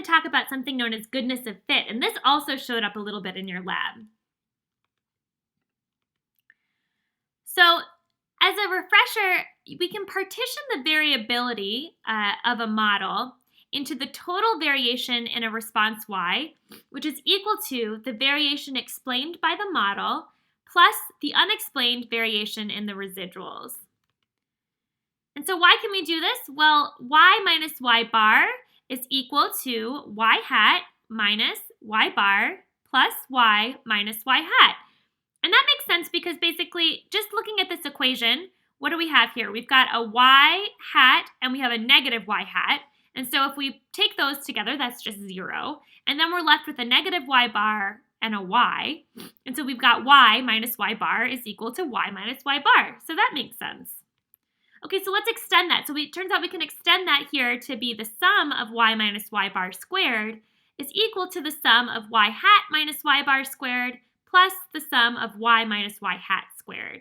talk about something known as goodness of fit, and this also showed up a little bit in your lab. So as a refresher, we can partition the variability of a model into the total variation in a response y, which is equal to the variation explained by the model plus the unexplained variation in the residuals. And so why can we do this? Well, y minus y bar is equal to y hat minus y bar plus y minus y hat. And that makes sense because basically, just looking at this equation, what do we have here? We've got a y hat and we have a negative y hat. And so if we take those together, that's just 0. And then we're left with a negative y bar and a y. And so we've got y minus y bar is equal to y minus y bar. So that makes sense. Okay, so let's extend that. So it turns out we can extend that here to be the sum of y minus y bar squared is equal to the sum of y hat minus y bar squared plus the sum of y minus y hat squared.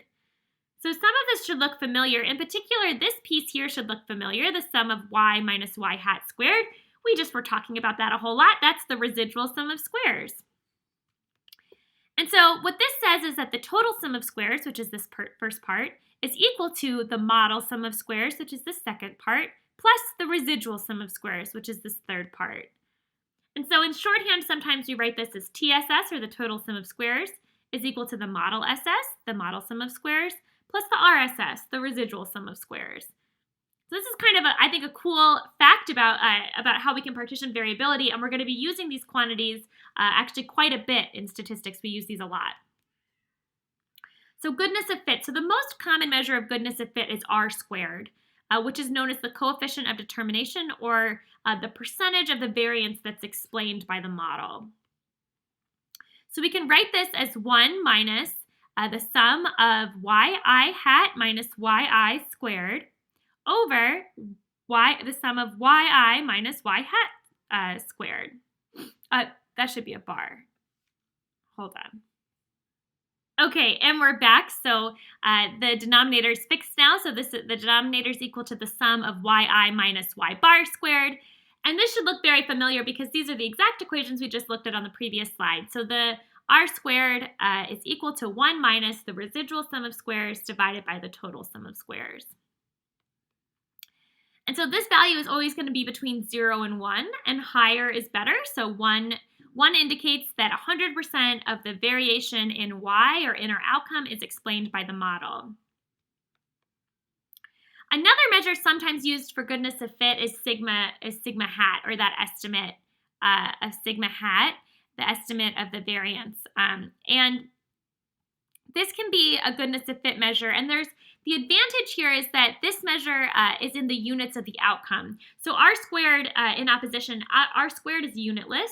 So some of this should look familiar. In particular, this piece here should look familiar, the sum of y minus y hat squared. We just were talking about that a whole lot. That's the residual sum of squares. And so what this says is that the total sum of squares, which is this first part, is equal to the model sum of squares, which is the second part, plus the residual sum of squares, which is this third part. And so in shorthand, sometimes we write this as TSS, or the total sum of squares, is equal to the model SS, the model sum of squares, plus the RSS, the residual sum of squares. So this is kind of, I think, a cool fact about how we can partition variability, and we're going to be using these quantities actually quite a bit in statistics. We use these a lot. So goodness of fit. So the most common measure of goodness of fit is R squared, which is known as the coefficient of determination, or the percentage of the variance that's explained by the model. So we can write this as 1 minus the sum of yi hat minus yi squared over the sum of yi minus y hat squared. That should be a bar. Hold on. Okay, and we're back. So the denominator is fixed now. So the denominator is equal to the sum of yi minus y bar squared. And this should look very familiar because these are the exact equations we just looked at on the previous slide. So the r squared is equal to 1 minus the residual sum of squares divided by the total sum of squares. And so this value is always going to be between 0 and 1, and higher is better. So 1 indicates that 100% of the variation in y, or in our outcome, is explained by the model. Another measure sometimes used for goodness of fit is sigma hat, or that estimate of sigma hat, the estimate of the variance. And this can be a goodness of fit measure, and the advantage here is that this measure is in the units of the outcome. So r squared, in opposition, r squared is unitless.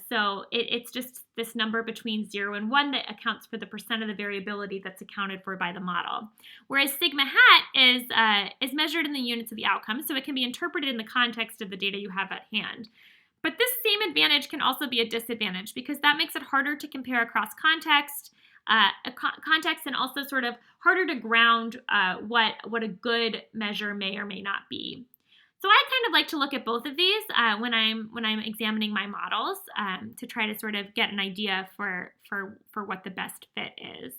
So it's just this number between 0 and 1 that accounts for the percent of the variability that's accounted for by the model. Whereas sigma hat is measured in the units of the outcome, so it can be interpreted in the context of the data you have at hand. But this same advantage can also be a disadvantage because that makes it harder to compare across context, and also sort of harder to ground what a good measure may or may not be. So I kind of like to look at both of these when I'm examining my models to try to sort of get an idea for what the best fit is.